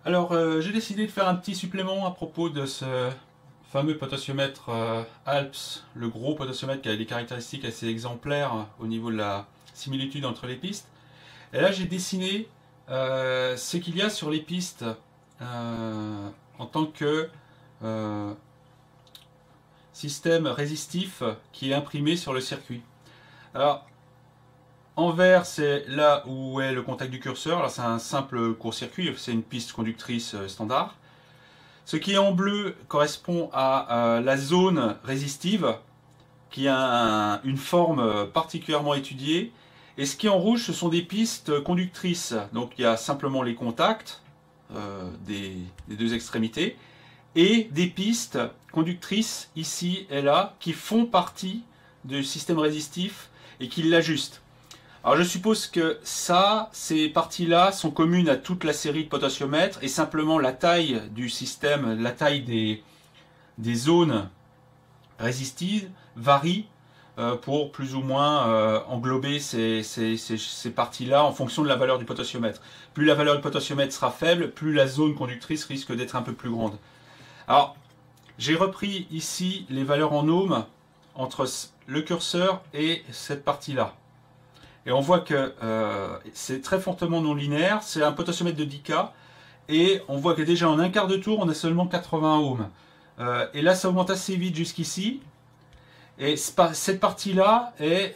Alors, j'ai décidé de faire un petit supplément à propos de ce fameux potentiomètre ALPS, le gros potentiomètre qui a des caractéristiques assez exemplaires au niveau de la similitude entre les pistes. Et là, j'ai dessiné ce qu'il y a sur les pistes en tant que euh, système résistif qui est imprimé sur le circuit. Alors, en vert, c'est là où est le contact du curseur. Là, c'est un simple court-circuit, c'est une piste conductrice standard. Ce qui est en bleu correspond à la zone résistive, qui a une forme particulièrement étudiée. Et ce qui est en rouge, ce sont des pistes conductrices. Donc il y a simplement les contacts des deux extrémités et des pistes conductrices ici et là qui font partie du système résistif et qui l'ajustent. Alors je suppose que ces parties-là sont communes à toute la série de potentiomètres et simplement la taille du système, la taille des zones résistives varie pour plus ou moins englober ces parties-là en fonction de la valeur du potentiomètre. Plus la valeur du potentiomètre sera faible, plus la zone conductrice risque d'être un peu plus grande. Alors, j'ai repris ici les valeurs en ohms entre le curseur et cette partie-là. Et on voit que c'est très fortement non linéaire, c'est un potentiomètre de 10K, et on voit que déjà en un quart de tour, on a seulement 80 ohms. Et là, ça augmente assez vite jusqu'ici, et cette partie-là est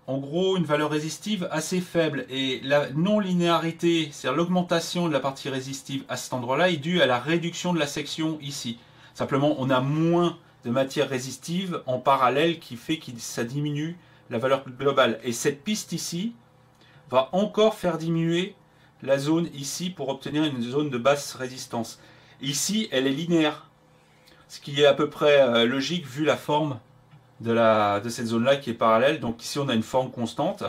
en gros une valeur résistive assez faible, et la non-linéarité, c'est-à-dire l'augmentation de la partie résistive à cet endroit-là, est due à la réduction de la section ici. Simplement, on a moins de matière résistive en parallèle qui fait que ça diminue la valeur globale. Et cette piste ici va encore faire diminuer la zone ici pour obtenir une zone de basse résistance. Ici, elle est linéaire, ce qui est à peu près logique vu la forme de cette zone-là qui est parallèle. Donc ici, on a une forme constante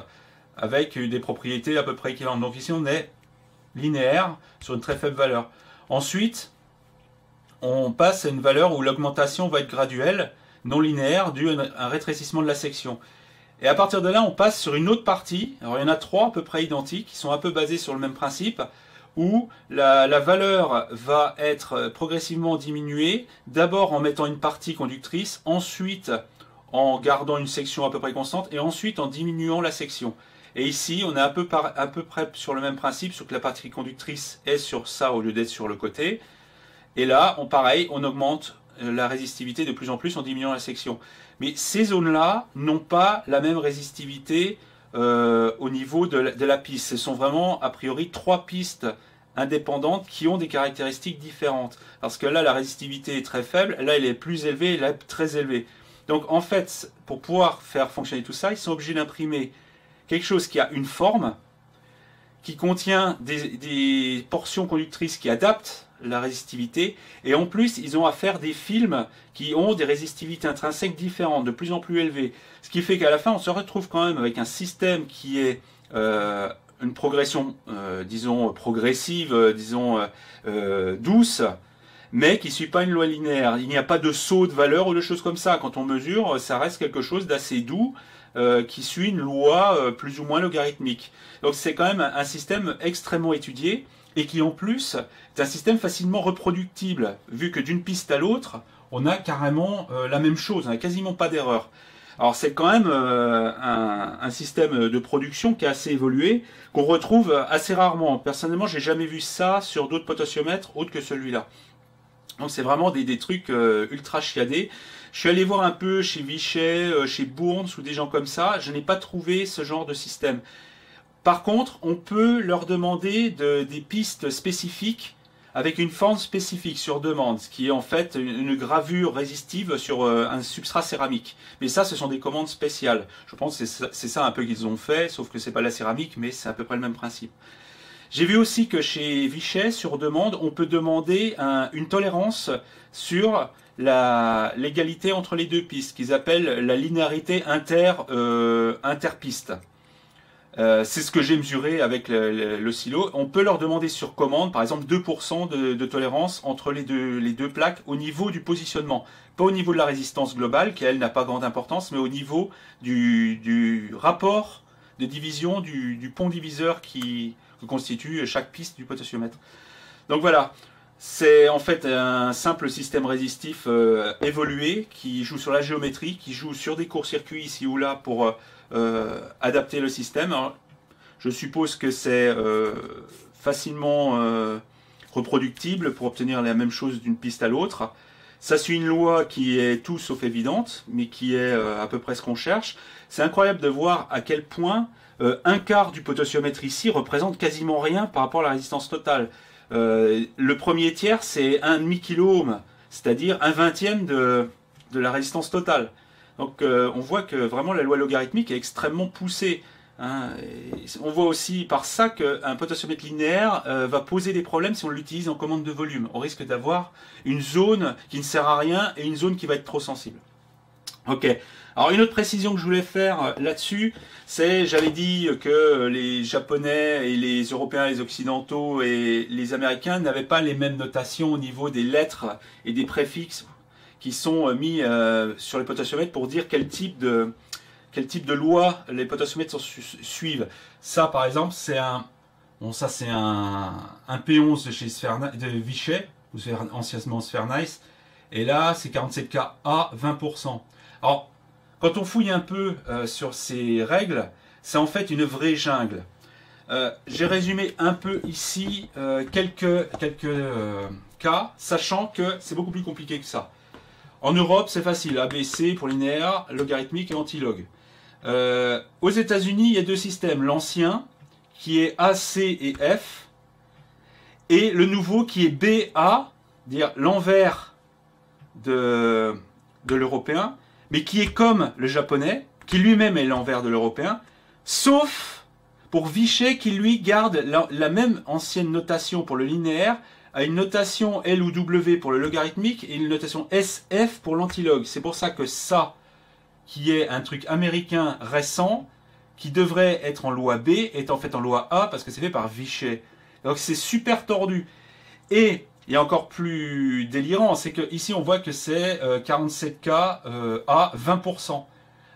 avec des propriétés à peu près équivalentes. Donc ici, on est linéaire sur une très faible valeur. Ensuite, on passe à une valeur où l'augmentation va être graduelle, non linéaire, due à un rétrécissement de la section. Et à partir de là, on passe sur une autre partie. Alors il y en a trois à peu près identiques, qui sont un peu basées sur le même principe, où la valeur va être progressivement diminuée, d'abord en mettant une partie conductrice, ensuite en gardant une section à peu près constante, et ensuite en diminuant la section. Et ici, on est à peu près sur le même principe, sur que la partie conductrice est sur ça au lieu d'être sur le côté. Et là, pareil, on augmente la résistivité de plus en plus en diminuant la section. Mais ces zones-là n'ont pas la même résistivité au niveau de la piste. Ce sont vraiment, a priori, trois pistes indépendantes qui ont des caractéristiques différentes. Parce que là, la résistivité est très faible, là, elle est plus élevée, et là, très élevée. Donc, en fait, pour pouvoir faire fonctionner tout ça, ils sont obligés d'imprimer quelque chose qui a une forme, qui contient des portions conductrices qui adaptent la résistivité, et en plus ils ont à faire des films qui ont des résistivités intrinsèques différentes, de plus en plus élevées. Ce qui fait qu'à la fin on se retrouve quand même avec un système qui est une progression, disons, progressive, douce, mais qui ne suit pas une loi linéaire. Il n'y a pas de saut de valeur ou de choses comme ça. Quand on mesure, ça reste quelque chose d'assez doux, qui suit une loi plus ou moins logarithmique. Donc c'est quand même un système extrêmement étudié et qui en plus est un système facilement reproductible, vu que d'une piste à l'autre, on a carrément la même chose, on n'a quasiment pas d'erreur. Alors c'est quand même un système de production qui est assez évolué, qu'on retrouve assez rarement. Personnellement, j'ai jamais vu ça sur d'autres potentiomètres autres que celui-là. Donc c'est vraiment des trucs ultra chiadés. Je suis allé voir un peu chez Vichet, chez Bourns ou des gens comme ça. Je n'ai pas trouvé ce genre de système. Par contre, on peut leur demander des pistes spécifiques avec une forme spécifique sur demande, ce qui est en fait une gravure résistive sur un substrat céramique. Mais ça, ce sont des commandes spéciales. Je pense que c'est ça un peu qu'ils ont fait, sauf que c'est pas la céramique, mais c'est à peu près le même principe. J'ai vu aussi que chez Vichet, sur demande, on peut demander une tolérance sur l'égalité entre les deux pistes, qu'ils appellent la linéarité interpiste. C'est ce que j'ai mesuré avec l'oscillo. On peut leur demander sur commande, par exemple, 2% de tolérance entre les deux plaques au niveau du positionnement. Pas au niveau de la résistance globale, qui elle n'a pas grande importance, mais au niveau du rapport de division du pont diviseur que constitue chaque piste du potentiomètre. Donc voilà, c'est en fait un simple système résistif évolué qui joue sur la géométrie, qui joue sur des courts-circuits ici ou là pour adapter le système. Alors, je suppose que c'est facilement reproductible pour obtenir la même chose d'une piste à l'autre. Ça suit une loi qui est tout sauf évidente, mais qui est à peu près ce qu'on cherche. C'est incroyable de voir à quel point un quart du potentiomètre ici représente quasiment rien par rapport à la résistance totale. Le premier tiers, c'est 1,5 kΩ, c'est-à-dire 1/20 de la résistance totale. Donc on voit que vraiment la loi logarithmique est extrêmement poussée. Hein. On voit aussi par ça qu'un potentiomètre linéaire va poser des problèmes si on l'utilise en commande de volume. On risque d'avoir une zone qui ne sert à rien et une zone qui va être trop sensible. Ok. Alors une autre précision que je voulais faire là-dessus, c'est j'avais dit que les Japonais et les Européens, les Occidentaux et les Américains n'avaient pas les mêmes notations au niveau des lettres et des préfixes qui sont mis sur les potentiomètres pour dire quel type de loi les potentiomètres suivent. Ça par exemple c'est un P11 de chez de Vichet, ou anciennement Sfernice, et là c'est 47K à 20%. Alors quand on fouille un peu sur ces règles, c'est en fait une vraie jungle. J'ai résumé un peu ici quelques cas, sachant que c'est beaucoup plus compliqué que ça. En Europe, c'est facile, ABC pour linéaire, logarithmique et antilog. Aux États-Unis, il y a deux systèmes. L'ancien, qui est AC et F, et le nouveau, qui est BA, dire l'envers de l'européen, mais qui est comme le japonais, qui lui-même est l'envers de l'européen, sauf pour Vichet, qui lui garde la même ancienne notation pour le linéaire, à une notation L ou W pour le logarithmique et une notation SF pour l'antilog. C'est pour ça que ça, qui est un truc américain récent, qui devrait être en loi B, est en fait en loi A parce que c'est fait par Vichet. Donc c'est super tordu. Et il y a encore plus délirant, c'est que ici on voit que c'est 47K à 20%.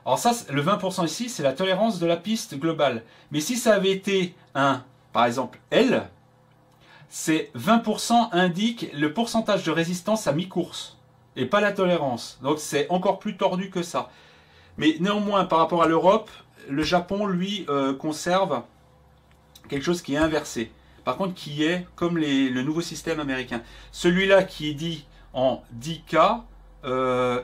Alors ça, le 20% ici, c'est la tolérance de la piste globale. Mais si ça avait été par exemple, L, c'est 20% indique le pourcentage de résistance à mi-course, et pas la tolérance. Donc c'est encore plus tordu que ça. Mais néanmoins, par rapport à l'Europe, le Japon, lui, conserve quelque chose qui est inversé. Par contre, qui est comme le nouveau système américain. Celui-là qui est dit en 10K,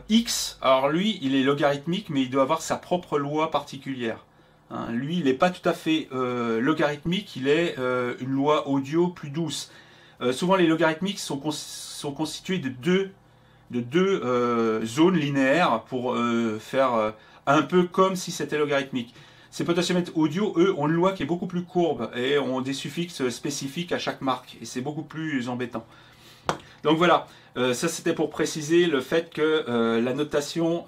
X, alors lui, il est logarithmique, mais il doit avoir sa propre loi particulière. Hein, lui, il n'est pas tout à fait logarithmique, il est une loi audio plus douce. Souvent, les logarithmiques sont constitués de deux zones linéaires pour faire un peu comme si c'était logarithmique. Ces potentiomètres audio, eux, ont une loi qui est beaucoup plus courbe et ont des suffixes spécifiques à chaque marque. Et c'est beaucoup plus embêtant. Donc voilà, ça c'était pour préciser le fait que la notation,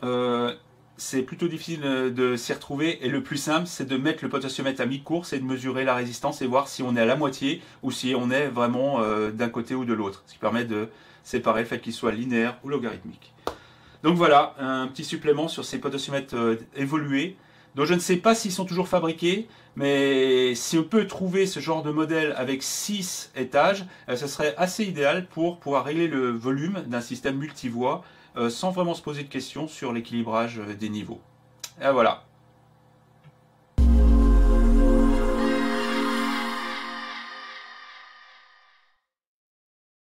c'est plutôt difficile de s'y retrouver. Et le plus simple, c'est de mettre le potentiomètre à mi-course et de mesurer la résistance et voir si on est à la moitié ou si on est vraiment d'un côté ou de l'autre. Ce qui permet de séparer le fait qu'il soit linéaire ou logarithmique. Donc voilà, un petit supplément sur ces potentiomètres évolués. Donc je ne sais pas s'ils sont toujours fabriqués, mais si on peut trouver ce genre de modèle avec 6 étages, ce serait assez idéal pour pouvoir régler le volume d'un système multivoie sans vraiment se poser de questions sur l'équilibrage des niveaux. Et voilà.